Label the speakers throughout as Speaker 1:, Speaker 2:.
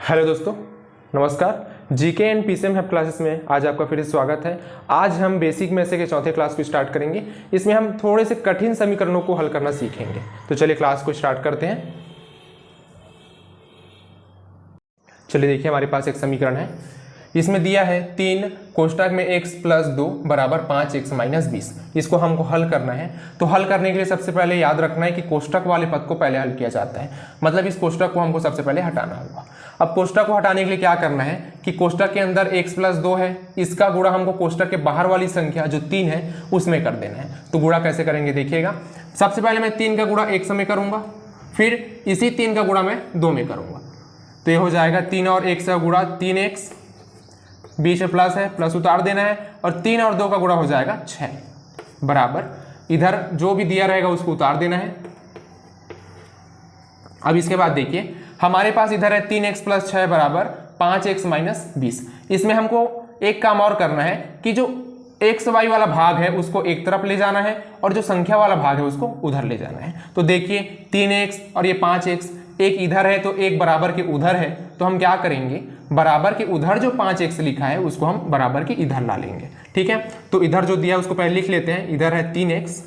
Speaker 1: Hello दोस्तों, नमस्कार। GK and PCM help classes में आज आपका फिर से स्वागत है। आज हम बेसिक में से के चौथे क्लास को स्टार्ट करेंगे। इसमें हम थोड़े से कठिन समीकरणों को हल करना सीखेंगे। तो चलिए क्लास को स्टार्ट करते हैं। चलिए देखिए, हमारे पास एक समीकरण है। इसमें दिया है 3 कोष्टक में x प्लस 2 बराबर 5x माइनस 20। इसको हमको हल करना है। तो हल करने के लिए सबसे पहले याद रखना है कि कोष्टक वाले पद को पहले हल किया जाता है, मतलब इस कोष्टक को हमको सबसे पहले हटाना होगा। अब कोष्टक को हटाने के लिए क्या करना है कि कोष्टक के अंदर x प्लस 2 है, इसका गुणा हमको कोष्टक के बाहर वाली संख्या जो 3 है उसमें कर देना है। तो गुणा कैसे करेंगे देखिएगा। सबसे पहले मैं 3 का गुणा x में करूंगा, फिर इसी 3 का गुणा मैं 2 में करूंगा। तो ये हो जाएगा 3 और 1 का गुणा 3x, बीच में प्लस है, प्लस उतार देना है, और 3 और 2 का गुणा हो जाएगा 6 बराबर इधर जो भी दिया रहेगा उसको उतार देना है। अब इसके बाद देखिए, हमारे पास इधर है 3x प्लस 6 बराबर 5x माइनस 20। इसमें हमको एक काम और करना है कि जो एक्स वाई वाला भाग है उसको एक तरफ ले जाना है और जो संख्या वाला भाग है उसको उधर ले जाना है। तो देखिए 3x और ये 5x, एक इधर है तो एक बराबर के उधर है। तो हम क्या करेंगे, बराबर के उधर जो 5x लिखा है उसको हम बराबर के इधर ला लेंगे। ठीक है, तो इधर जो दिया है उसको पहले लिख लेते हैं। इधर है 3x,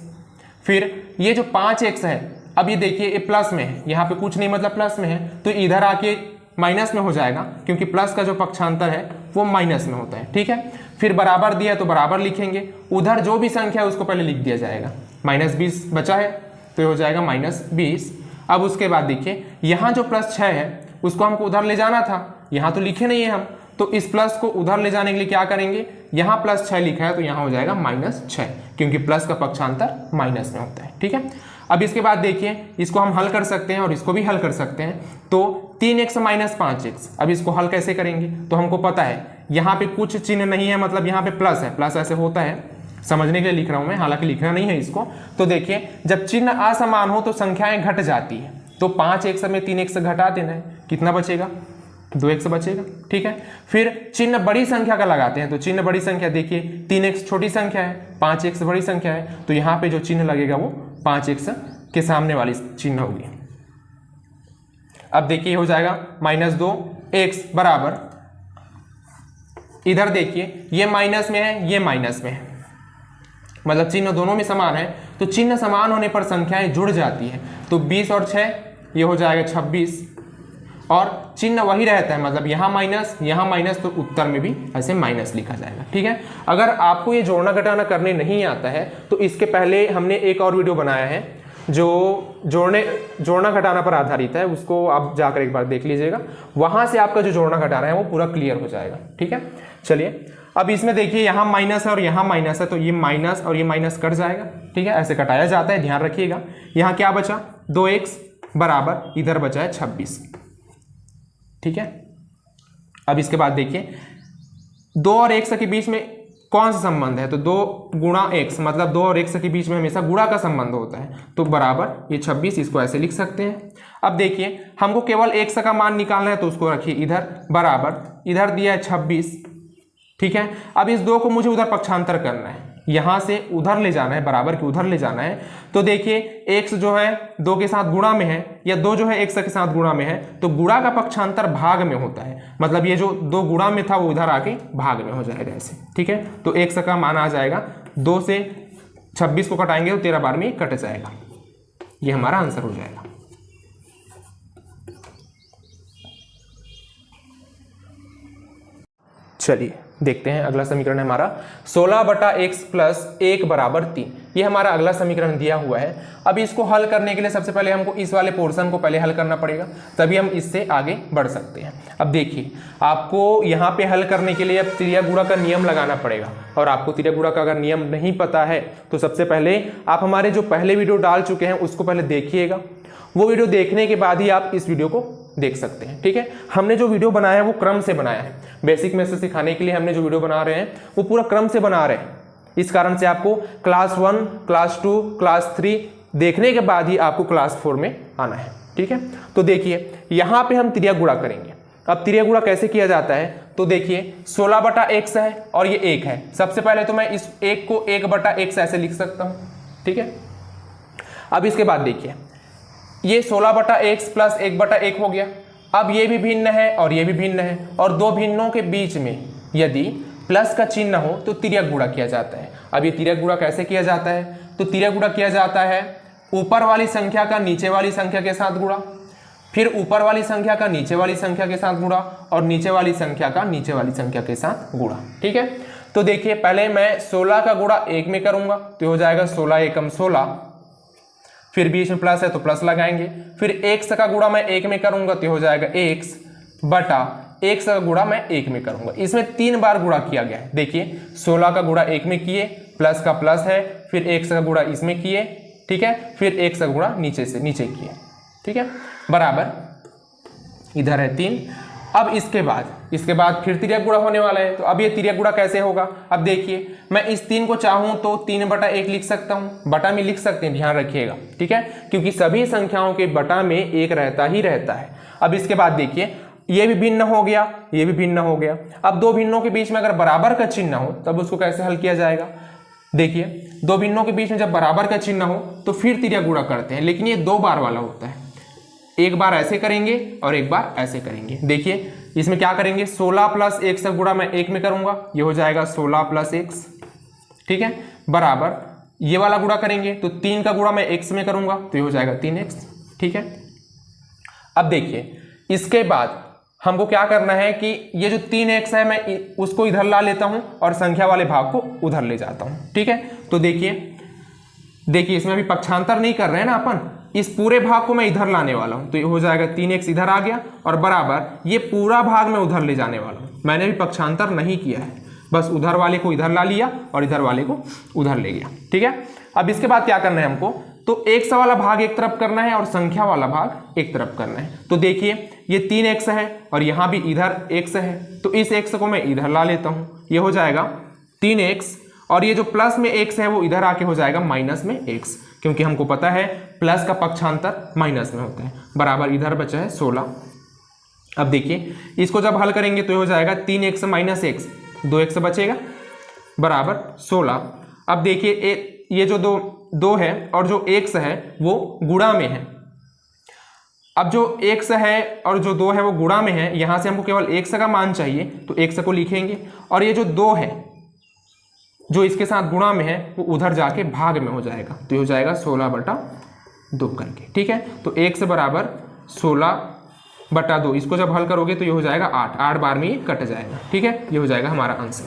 Speaker 1: फिर ये जो 5x है, अब ये देखिए ये प्लस में है, यहाँ पे कुछ नहीं मतलब प्लस में है, तो इधर आके माइनस में हो जाएगा क्योंकि प्लस का जो पक्षांतर है वो माइनस में होता है। ठीक है, फिर बराबर दिया तो बराबर लिखेंगे, उधर जो भी संख्या है उसको पहले लिख दिया जाएगा। माइनस 20 बचा है तो ये हो जाएगा माइनस 20। अब उसके बाद देखिए यहाँ जो प्लस 6 है उसको हमको उधर ले जाना था, यहाँ तो लिखे नहीं है हम, तो इस प्लस को उधर ले जाने के लिए क्या करेंगे, यहाँ प्लस 6 लिखा है तो यहाँ हो जाएगा माइनस 6 क्योंकि प्लस का पक्षांतर माइनस में होता है। ठीक है, अब इसके बाद देखिए इसको हम हल कर सकते हैं और इसको भी हल कर सकते हैं। तो 3x माइनस 5x, अब इसको हल कैसे करेंगे, तो हमको पता है यहाँ पे कुछ चिन्ह नहीं है, मतलब यहाँ पे प्लस है, प्लस ऐसे होता है, समझने के लिए लिख रहा हूं मैं, हालांकि लिखना नहीं है इसको। तो देखिए जब चिन्ह असमान हो तो संख्याएं घट जाती है, तो 5x में 3x घटा देना है, कितना बचेगा, 2x बचेगा। ठीक है, फिर चिन्ह बड़ी संख्या का लगाते हैं। तो चिन्ह बड़ी संख्या देखिए 3x छोटी संख्या है, 5x बड़ी संख्या है, तो यहाँ पे जो चिन्ह लगेगा वो 5x के सामने वाली चिन्ह होगी। अब देखिए हो जाएगा माइनस 2x बराबर, इधर देखिए ये माइनस में है ये माइनस में है, मतलब चिन्ह दोनों में समान है। तो चिन्ह समान होने पर संख्याएं जुड़ जाती है। तो 20 और 6 ये हो जाएगा 26, और चिन्ह वही रहता है, मतलब यहाँ माइनस तो उत्तर में भी ऐसे माइनस लिखा जाएगा। ठीक है, अगर आपको ये जोड़ना घटाना करने नहीं आता है तो इसके पहले हमने एक और वीडियो बनाया है जो जोड़ना घटाना पर आधारित है, उसको आप जाकर एक बार देख लीजिएगा, वहां से आपका जो जोड़ना घटाना है वो पूरा क्लियर हो जाएगा। ठीक है, चलिए अब इसमें देखिए यहाँ माइनस है और यहाँ माइनस है, तो ये माइनस और ये माइनस कट जाएगा। ठीक है, ऐसे कटाया जाता है, ध्यान रखिएगा। यहाँ क्या बचा, 2x बराबर इधर बचा है 26। ठीक है, अब इसके बाद देखिए 2 और 1 के बीच में कौन सा संबंध है, तो 2 गुणा x, मतलब 2 और 1 के बीच में हमेशा गुणा का संबंध होता है। तो बराबर ये 26, इसको ऐसे लिख सकते हैं। अब देखिए हमको केवल x का मान निकालना है, तो उसको रखिए इधर बराबर, इधर दिया है 26। ठीक है, अब इस 2 को मुझे उधर पक्षांतर करना है, यहां से उधर ले जाना है, बराबर के उधर ले जाना है। तो देखिए x जो है 2 के साथ गुणा में है, या 2 जो है 1 के साथ गुणा में है, तो गुणा का पक्षांतर भाग में होता है, मतलब ये जो 2 गुणा में था वो उधर आके भाग में हो जाएगा ऐसे। ठीक है, तो x का मान आ जाएगा, 2 से 26 को कटाएंगे तो 13 बार में कट जाएगा, ये हमारा आंसर हो जाएगा। चलिए देखते हैं, अगला समीकरण है हमारा 16/x प्लस 1 बराबर 3। ये हमारा अगला समीकरण दिया हुआ है। अब इसको हल करने के लिए सबसे पहले हमको इस वाले पोर्शन को पहले हल करना पड़ेगा, तभी हम इससे आगे बढ़ सकते हैं। अब देखिए आपको यहाँ पे हल करने के लिए अब तिर्या गुणा का नियम लगाना पड़ेगा, और आपको तिर्या गुणा का अगर नियम नहीं पता है तो सबसे पहले आप हमारे जो पहले वीडियो डाल चुके हैं उसको पहले देखिएगा, वो वीडियो देखने के बाद ही आप इस वीडियो को देख सकते हैं। ठीक है, हमने जो वीडियो बनाया है वो क्रम से बनाया है, बेसिक में से सिखाने के लिए हमने जो वीडियो बना रहे हैं वो पूरा क्रम से बना रहे हैं। इस कारण से आपको क्लास 1, क्लास 2, क्लास 3 देखने के बाद ही आपको क्लास 4 में आना है। ठीक है, तो देखिए यहाँ पे हम त्रिया गुणा करेंगे। अब त्रिया गुणा कैसे किया जाता है, तो देखिए 16/x है और ये 1 है। सबसे पहले तो मैं इस 1 को 1/x ऐसे लिख सकता हूँ। ठीक है, अब इसके बाद देखिए ये 16/x प्लस 1/1 हो गया, अब ये भी भिन्न है और ये भी भिन्न है, और दो भिन्नों के बीच में यदि प्लस का चिन्ह हो तो तिर्यक गुणा किया जाता है। अब ये तिर्यक गुणा कैसे किया जाता है? तो तिर्यक गुणा किया जाता है ऊपर वाली संख्या का नीचे वाली संख्या के साथ गुणा, फिर ऊपर वाली संख्या का नीचे वाली संख्या के साथ गुणा, और नीचे वाली संख्या का नीचे वाली संख्या के साथ गुणा। ठीक है, तो देखिए पहले मैं 16 का गुणा 1 में करूंगा तो हो जाएगा 16 एकम 16, फिर बीच में प्लस है तो प्लस लगाएंगे, फिर x का गुणा मैं 1 में करूंगा तो हो जाएगा x बटा x का गुणा मैं 1 में करूंगा। इसमें 3 बार गुणा किया गया है। देखिए 16 का गुणा 1 में किए, प्लस का प्लस है, फिर x का गुणा इसमें किए, ठीक है, फिर x का गुणा नीचे से नीचे किए, ठीक है, बराबर इधर है 3। अब इसके बाद फिर तिर्यक गुणा होने वाला है। तो अब ये तिर्यक गुणा कैसे होगा? अब देखिए मैं इस 3 को चाहूं तो 3/1 लिख सकता हूं, बटा में लिख सकते हैं, ध्यान रखिएगा, ठीक है, क्योंकि सभी संख्याओं के बटा में 1 रहता ही रहता है। अब इसके बाद देखिए ये भी भिन्न हो गया, ये भी भिन्न हो गया। अब दो भिन्नों के बीच में अगर बराबर का चिन्ह हो तब उसको कैसे हल किया जाएगा? देखिए दो भिन्नों के बीच में जब बराबर का चिन्ह हो तो फिर तिर्यक गुणा करते हैं, लेकिन ये 2 बार वाला होता है। एक बार ऐसे करेंगे और एक बार ऐसे करेंगे। देखिए इसमें क्या करेंगे, 16 प्लस x का गुणा मैं 1 में करूंगा, ये हो जाएगा 16 प्लस x, ठीक है, बराबर ये वाला गुणा करेंगे तो 3 का गुणा मैं x में करूंगा तो ये हो जाएगा 3x, ठीक है। अब देखिए इसके बाद हमको क्या करना है कि ये जो 3x है मैं उसको इधर ला लेता हूं और संख्या वाले भाग को उधर ले जाता हूं, ठीक है। तो देखिए इसमें अभी पक्षांतर नहीं कर रहे हैं ना अपन, इस पूरे भाग को मैं इधर लाने वाला हूं तो ये हो जाएगा 3x इधर आ गया, और बराबर ये पूरा भाग मैं उधर ले जाने वाला हूं। मैंने भी पक्षांतर नहीं किया है, बस उधर वाले को इधर ला लिया और इधर वाले को उधर ले गया, ठीक है। अब इसके बाद क्या करना है हमको, तो x वाला भाग एक तरफ करना है और संख्या वाला भाग एक तरफ करना है। तो देखिए ये 3x है और यहां भी इधर x है, तो इस x को मैं इधर ला लेता हूं, ये हो जाएगा 3x, और ये जो प्लस में x है वो इधर आके हो जाएगा माइनस में x, क्योंकि हमको पता है प्लस का पक्षांतर माइनस में होता है, बराबर इधर बचा है 16। अब देखिए इसको जब हल करेंगे तो ये हो जाएगा 3x माइनस x, 2x बचेगा, बराबर 16। अब देखिए ये जो दो है और जो x है वो गुणा में है। अब जो x है और जो 2 है वो गुणा में है, यहां से हमको केवल x का मान चाहिए तो x को लिखेंगे, और ये जो 2 है जो इसके साथ गुणा में है वो उधर जाके भाग में हो जाएगा, तो ये हो जाएगा 16/2 करके, ठीक है। तो x बराबर 16/2, इसको जब हल करोगे तो ये हो जाएगा 8 बार में ये कट जाएगा, ठीक है, ये हो जाएगा हमारा आंसर।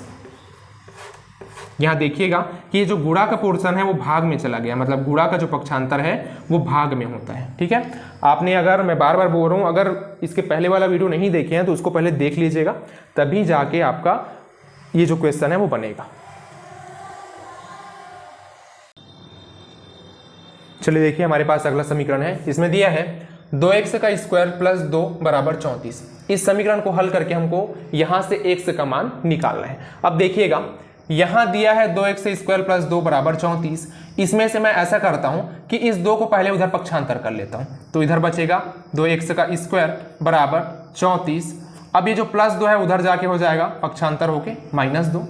Speaker 1: यहाँ देखिएगा कि ये जो गुणा का पोर्शन है वो भाग में चला गया, मतलब गुणा का जो पक्षांतर है वो भाग में होता है, ठीक है। आपने, अगर मैं बार बार बोल रहा हूँ, अगर इसके पहले वाला वीडियो नहीं देखे हैं तो उसको पहले देख लीजिएगा, तभी जाके आपका ये जो क्वेश्चन है वो बनेगा। चलिए देखिए हमारे पास अगला समीकरण है, इसमें दिया है 2x का स्क्वायर प्लस 2 बराबर 34। इस समीकरण को हल करके हमको यहां से x का मान निकालना है। अब देखिएगा यहां दिया है 2x स्क्वायर प्लस 2 बराबर 34, इसमें से मैं ऐसा करता हूं कि इस 2 को पहले उधर पक्षांतर कर लेता हूं, तो इधर बचेगा 2x का स्क्वायर बराबर 34। अब ये जो प्लस 2 है उधर जाके हो जाएगा पक्षांतर होके -2,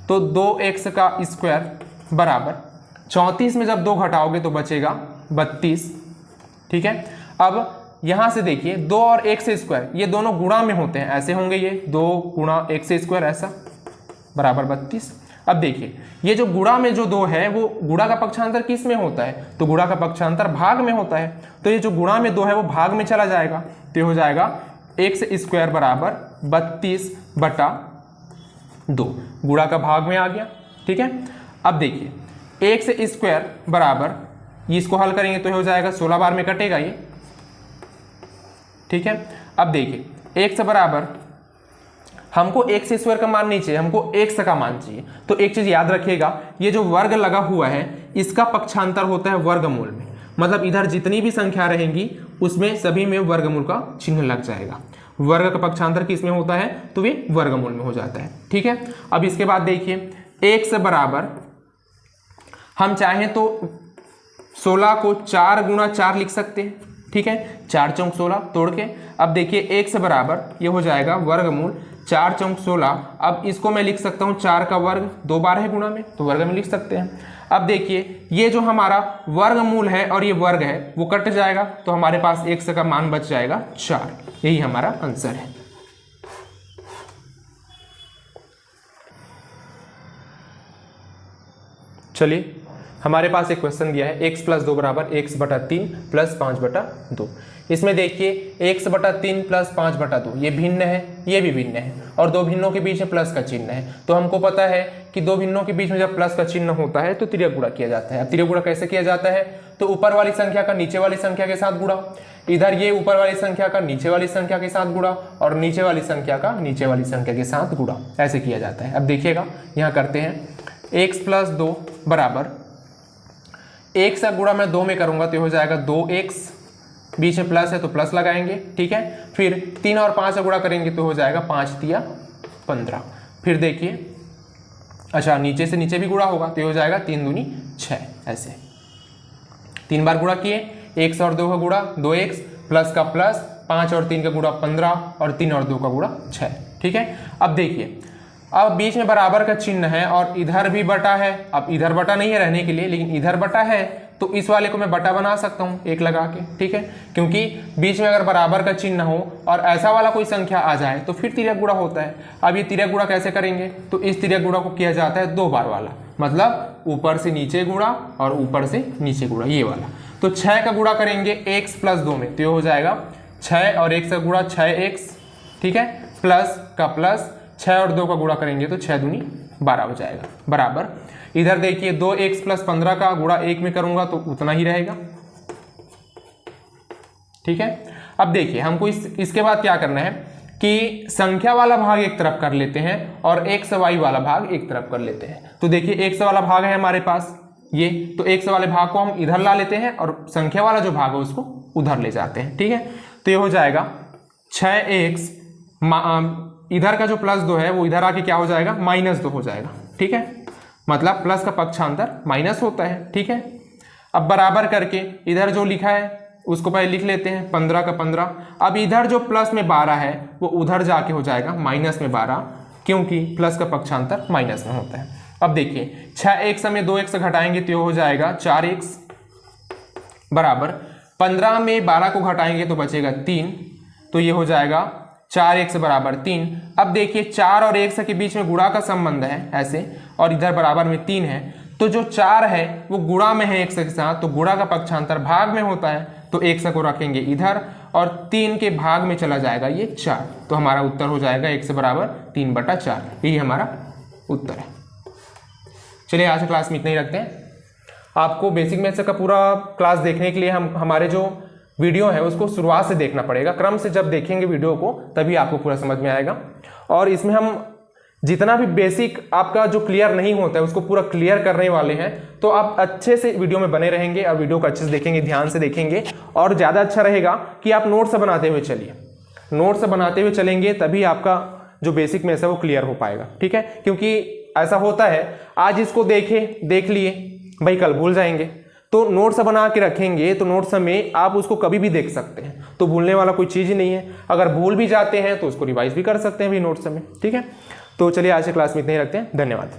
Speaker 1: तो 2x का स्क्वायर बराबर 34 में जब 2 घटाओगे तो बचेगा 32, ठीक है। अब यहां से देखिए 2 और x स्क्वायर ये दोनों गुणा में होते हैं, ऐसे होंगे ये 2 गुणा x स्क्वायर ऐसा बराबर 32। अब देखिए ये जो गुणा में जो 2 है वो गुणा का पक्षांतर किस में होता है, तो गुणा का पक्षांतर भाग में होता है, तो ये जो गुणा में 2 है वो भाग में चला जाएगा, तो ये हो जाएगा x स्क्वायर बराबर 32/2, गुणा का भाग में आ गया, ठीक है। अब देखिए x स्क्वायर बराबर, इसको हल करेंगे तो ये हो जाएगा 16 बार में कटेगा ये, ठीक है। अब देखिए x बराबर, हमको x स्क्वायर का मान नहीं चाहिए, हमको x का मान चाहिए, तो एक चीज याद रखिएगा, ये जो वर्ग लगा हुआ है इसका पक्षांतर होता है वर्गमूल में, मतलब इधर जितनी भी संख्या रहेंगी उसमें सभी में वर्गमूल का चिन्ह लग जाएगा। वर्ग का पक्षांतर किस में होता है, तो ये वर्गमूल में हो जाता है, ठीक है। अब इसके बाद देखिए x बराबर, हम चाहें तो 16 को 4 गुणा 4 लिख सकते हैं, ठीक है, 4 चौक 16 तोड़ के। अब देखिए x बराबर ये हो जाएगा वर्गमूल 4 चौक 16। अब इसको मैं लिख सकता हूँ 4 का वर्ग, 2 बार है गुणा में तो वर्ग में लिख सकते हैं। अब देखिए ये जो हमारा वर्गमूल है और ये वर्ग है वो कट जाएगा, तो हमारे पास x का मान बच जाएगा 4। यही हमारा आंसर है। चलिए हमारे पास एक क्वेश्चन दिया है x + 2 = x/3 + 5/2। इसमें देखिए x/3 + 5/2 ये भिन्न है, ये भी भिन्न है, और दो भिन्नों के बीच में प्लस का चिन्ह है। तो हमको पता है कि दो भिन्नों के बीच में जब प्लस का चिन्ह होता है तो तिर्यक गुणा किया जाता है। अब तिर्यक गुणा कैसे किया जाता है? तो ऊपर वाली संख्या का नीचे वाली संख्या के साथ गुणा, इधर ये ऊपर वाली संख्या का नीचे वाली संख्या के साथ गुणा, और नीचे वाली संख्या का नीचे वाली संख्या के साथ गुणा, ऐसे किया जाता है। अब देखिएगा यहाँ करते हैं, x + 2 = x का गुणा मैं 2 में करूंगा तो हो जाएगा 2x, बीच में प्लस है तो प्लस लगाएंगे, ठीक है। फिर 3 और 5 का गुणा करेंगे तो हो जाएगा 5 × 3 = 15। फिर देखिए, अच्छा नीचे से नीचे भी गुणा होगा तो हो जाएगा 3 दूनी 6, ऐसे 3 बार गुणा किए, 1 और 2 का गुणा 2x, प्लस का प्लस, 5 और 3 का गुणा 15, और 3 और 2 का गुणा 6, ठीक है। अब देखिए, अब बीच में बराबर का चिन्ह है और इधर भी बटा है। अब इधर बटा नहीं है रहने के लिए, लेकिन इधर बटा है, तो इस वाले को मैं बटा बना सकता हूँ 1 लगा के, ठीक है। क्योंकि बीच में अगर बराबर का चिन्ह हो और ऐसा वाला कोई संख्या आ जाए तो फिर तिर्यक गुणा होता है। अब ये तिर्यक गुणा कैसे करेंगे? तो इस तिर्यक गुणा को किया जाता है 2 बार वाला, मतलब ऊपर से नीचे गुणा और ऊपर से नीचे गुणा, ये वाला। तो 6 का गुणा करेंगे x + 2 में तो ये हो जाएगा 6 और 1 का गुणा 6x, ठीक है, प्लस का प्लस, 6 और 2 का गुणा करेंगे तो 6 दूनी 12 हो जाएगा, बराबर। इधर देखिए 2x + 15 का गुणा 1 में करूंगा तो उतना ही रहेगा, ठीक है। अब देखिए हमको इसके बाद क्या करना है कि संख्या वाला भाग एक तरफ कर लेते हैं और x y वाला भाग एक तरफ कर लेते हैं। तो देखिए x वाला भाग है हमारे पास ये, तो x वाले भाग को हम इधर ला लेते हैं और संख्या वाला जो भाग है उसको उधर ले जाते हैं, ठीक है। तो ये हो जाएगा 6x, इधर का जो +2 है वो इधर आके क्या हो जाएगा? -2 हो जाएगा, ठीक है। मतलब प्लस का पक्षांतर माइनस होता है, ठीक है। अब बराबर करके इधर जो लिखा है उसको पहले लिख लेते हैं, 15 का 15। अब इधर जो प्लस में 12 है वो उधर जाके हो जाएगा माइनस में 12, क्योंकि प्लस का पक्षांतर माइनस में होता है। अब देखिए 6x में 2x घटाएंगे तो हो जाएगा 4x, बराबर 15 में 12 को घटाएंगे तो बचेगा 3, तो ये हो जाएगा 4x = 3। अब देखिए 4 और 1 के बीच में गुणा का संबंध है ऐसे, और इधर बराबर में 3 है, तो जो 4 है वो गुणा में है 1 के साथ, तो गुणा का पक्षांतर भाग में होता है, तो 1 को रखेंगे इधर और 3 के भाग में चला जाएगा ये 4, तो हमारा उत्तर हो जाएगा x = 3/4। यही हमारा उत्तर है। चलिए आज की क्लास में इतना ही रखते हैं। आपको बेसिक मैथ्स का पूरा क्लास देखने के लिए हमारे जो वीडियो है उसको शुरुआत से देखना पड़ेगा। क्रम से जब देखेंगे वीडियो को तभी आपको पूरा समझ में आएगा, और इसमें हम जितना भी बेसिक आपका जो क्लियर नहीं होता है उसको पूरा क्लियर करने वाले हैं। तो आप अच्छे से वीडियो में बने रहेंगे और वीडियो को अच्छे से देखेंगे, ध्यान से देखेंगे, और ज़्यादा अच्छा रहेगा कि आप नोट्स बनाते हुए चलिए। नोट्स बनाते हुए चलेंगे तभी आपका जो बेसिक मैथ्स है वो क्लियर हो पाएगा, ठीक है। क्योंकि ऐसा होता है आज इसको देख लिए भाई, कल भूल जाएंगे, तो नोट्स बना के रखेंगे तो नोट्स में आप उसको कभी भी देख सकते हैं, तो भूलने वाला कोई चीज़ ही नहीं है। अगर भूल भी जाते हैं तो उसको रिवाइज भी कर सकते हैं भी नोट्स में, ठीक है। तो चलिए आज की क्लास में इतना ही रखते हैं, धन्यवाद।